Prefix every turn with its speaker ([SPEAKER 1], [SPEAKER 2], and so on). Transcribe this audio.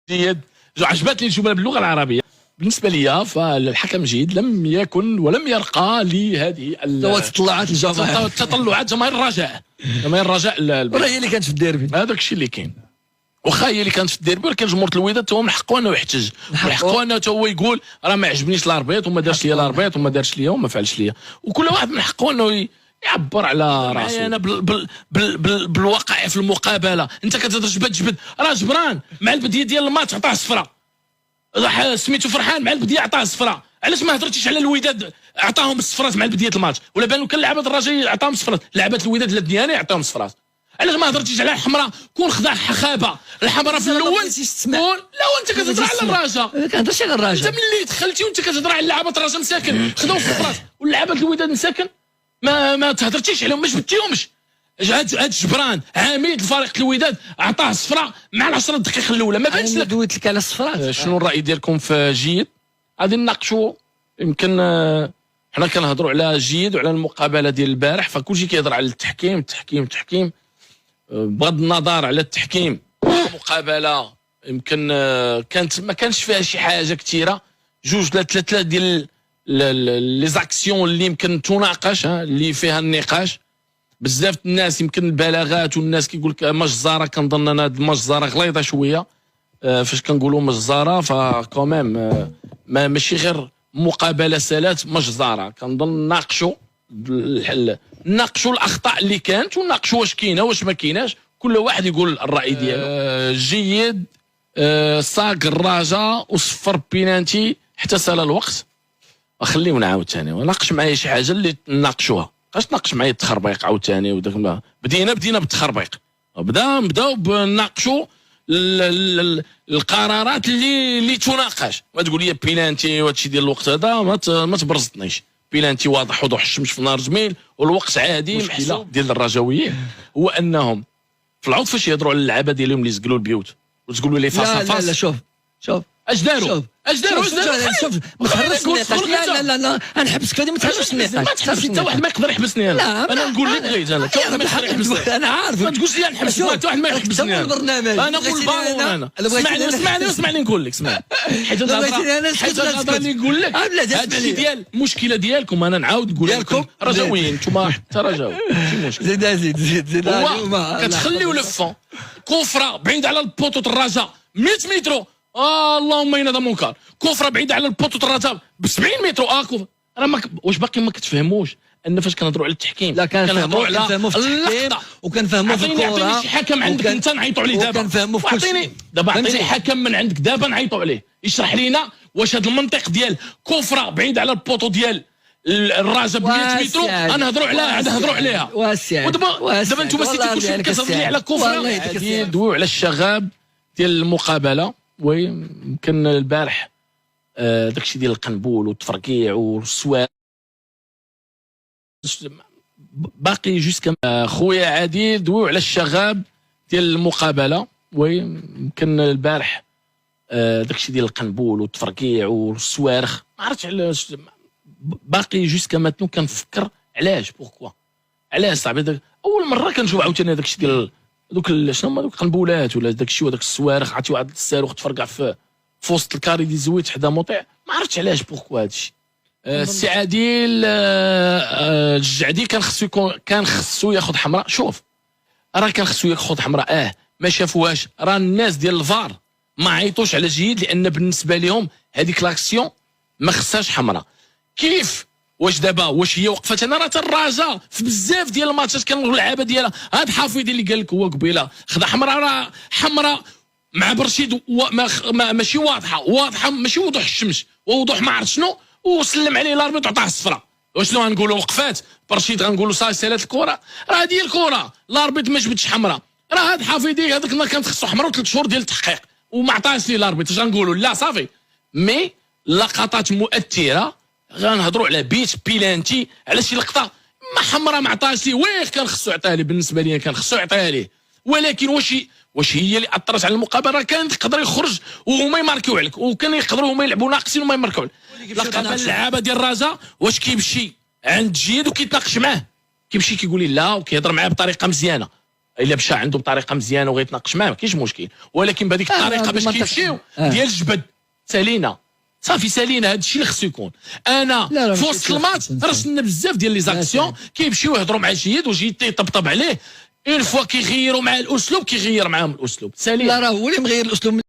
[SPEAKER 1] جيد. عجبتني الجمله باللغه العربيه. بالنسبه لي فالحكم جيد لم يكن ولم يرقى لهذه
[SPEAKER 2] تطلعات الجماهير،
[SPEAKER 1] تطلعات جماهير الرجاء. جماهير الرجاء
[SPEAKER 2] هي اللي كانت في الديربي.
[SPEAKER 1] هذاك الشيء اللي كاين. واخا هي اللي كانت في الديربي، ولكن جمهور الوداد هو من حقه انه يحتج، من حقه انه هو يقول راه ما عجبنيش الاربيط وما دارش ليا الاربيط وما دارش ليا وما فعلش ليا، وكل واحد من حقه انه يعبر على راسه. انا بالواقع في المقابله انت كتهضر جبد راه جبران مع البدايه ديال الماتش عطاه صفراء، سميتو فرحان مع البدايه عطاه صفراء، علاش ما هضرتيش على الوداد عطاهم الصفرات مع بدايه الماتش؟ ولا بانوا كان لعبات الرجاء عطاهم صفرات، لعبات الوداد الدياني عطاهم صفرات، علاش ما هضرتيش على الحمراء؟ كون خدا حخابه الحمراء في الاول لا وانت كتهضر على الرجاء،
[SPEAKER 2] ما كنهضرش على الرجاء.
[SPEAKER 1] انت ملي دخلتي وانت كتهضر على لعبات الرجاء مساكن خداو صفرات، واللعبات الوداد مساكن ما تهضرتيش عليهم، ما جبدتيهمش. هاد جبران عميد الفريق الوداد عطاه الصفراء مع 10 دقائق الاولى، ما بانش لك.
[SPEAKER 2] دويت لك على الصفرات.
[SPEAKER 1] شنو الراي ديالكم في جيد؟ غادي نناقشوا. يمكن حنا كنهضروا على جيد وعلى المقابله ديال البارح، فكلشي كيهضر على التحكيم. بغض النظر على التحكيم، المقابله يمكن ما كانش فيها شي حاجه كثيره، جوج ولا ثلاثه ديال لي زاكسيون اللي يمكن تناقش، اللي فيها النقاش. بزاف الناس يمكن البلاغات والناس كيقول لك مجزره، كنظن انا هاد المجزره غليظه شويه. فاش كنقولوا مجزره فكوميم ماشي غير مقابله سالات مجزره، كنظن ناقشوا الاخطاء اللي كانت وناقشوا واش كاينه واش ما كايناش، كل واحد يقول الراي ديالو. جيد ساق الرجاء وصفر بينانتي حتى سال الوقت. خليونا عاوتاني وناقش معايا شي حاجه اللي ناقشوها، باش تناقش معايا التخربيق عاوتاني وداك. بدينا بالتخربيق، بداو بناقشوا القرارات اللي تناقش. ما تقول لي بينانتي وهادشي ديال الوقت هذا ما تبرزطنيش. بينانتي واضح وضوح الشمس في نهار جميل والوقت عادي محسوب. ديال الرجاويين هو انهم في العوض فاش يهضروا على اللعابه ديالهم اللي يسقلوا البيوت وتقولوا لي فاس فاس.
[SPEAKER 2] لا شوف
[SPEAKER 1] اش داروا
[SPEAKER 2] شوف ما تخرجش النقاش. لا نحبسك هذه، ما تخرجش النقاش.
[SPEAKER 1] ما تحبس حتى واحد ما يقدر يحبسني انا نقول لك غير انا حتى واحد ما يقدر يحبسني.
[SPEAKER 2] انا عارف
[SPEAKER 1] ما تقولش لي نحبس حتى واحد ما يحبسني. انا نقول بالون انا اسمعني نقول لك حيت غادي نقول لك هادشي ديال المشكله ديالكم. انا نعاود نقول لكم رجاويين انتم حتى رجاوي ماشي مشكل.
[SPEAKER 2] زيد
[SPEAKER 1] كتخليو لو فون كفره بعيد على البوطو الرجاء 100 متر. اللهم ان هذا منكر. كفره بعيده على البوطو الرجاء ب 70 متر. كفر راه واش باقي ما كتفهموش ان فاش كنهضروا على التحكيم؟
[SPEAKER 2] لا كنفهموا في التحكيم وكنفهموا في الكره.
[SPEAKER 1] عطيني شي حكم عندك انت نعيطوا عليه دابا.
[SPEAKER 2] كنفهموا في كلشي.
[SPEAKER 1] عطيني حكم من عندك دابا نعيطوا عليه يشرح لينا واش هذا المنطق ديال كفره بعيد على البوطو ديال الرجاء ب 100 متر نهضروا عليها
[SPEAKER 2] واسع.
[SPEAKER 1] ودابا انتم كلشي كتهضر لي على كفره. ندويو على الشغاب ديال المقابله. ويمكن البارح داكشي ديال القنبول والتفرقيع والسواق باقي جوست خويا عادل. دويو على الشغاب ديال المقابله. ويمكن البارح داكشي ديال القنبول والتفرقيع والصواريخ ما عرفتش علاش باقي جوست ماتنو كنفكر علاش بوركوا علاش صاحبي. اول مره كنشوف عاوتاني داكشي ديال دوك شنو هما دوك القنبولات ولا داكشي وداك الصواريخ. عرفتي واحد الصاروخ تفرقع في وسط الكاري ديال زويت حدا مطيع. ما عرفتش علاش بوركوا هادشي. السي عادل الجعدي كان خصو ياخذ حمراء. شوف راه كان خصو ياخذ حمراء ما شافوهاش. راه الناس ديال الفار ما عيطوش على جيد لان بالنسبه لهم هذيك لاكسيون ما خصهاش حمراء. كيف واش دابا واش هي وقفت؟ انا راه الرجاء في بزاف ديال الماتشات كانوا اللعابه ديالها. هاد حفيظي اللي قال لك هو قبيله خدا حمراء، راه حمراء مع برشيد ماشي واضحه ماشي وضوح الشمس ووضوح ما عرفت شنو، وسلم عليه الاربيط وعطاه الصفراء. وشنو غنقولوا وقفات برشيد غنقولوا صافي سالات الكره؟ راه هذه الكره الاربيط ما جبدش حمراء. راه هاد حفيظي هذاك ما كانت خصو حمراء و3 شهور ديال التحقيق وما عطاش ليه الاربيط. اش غنقولوا؟ لا صافي. مي لقطات مؤثره غنهضروا على بيلانتي على شي لقطه ما حمراء ما عطاش ليه. كان خصو يعطيها ليه. بالنسبه لي كان خصو يعطيها ليه. ولكن واش هي اللي اثرت على المقابله؟ كان يقدر يخرج وهما يماركيو عليك، وكان يقدروا هما يلعبوا ناقصين وما يماركيو عليك. لقب اللعابه ديال الرجاء واش كيمشي عند جيد وكيتناقش معاه؟ كيمشي كيقول لي لا وكيهضر معاه بطريقه مزيانه. الا مشى عنده بطريقه مزيانه وغيتناقش معاه ما كاينش مشكل، ولكن بهذيك الطريقه باش كيمشيو ديال الجبد سالينا صافي سالينا. هذا الشيء اللي خصو يكون. انا في وسط الماتش رسلنا بزاف ديال لي زاكسيون كيمشيو يهضروا مع جيد وجيد تيطبطب عليه، اون فوا كيغيروا مع الاسلوب كيغير معاهم الاسلوب. سالينا
[SPEAKER 2] لا راه هو اللي مغير الاسلوب.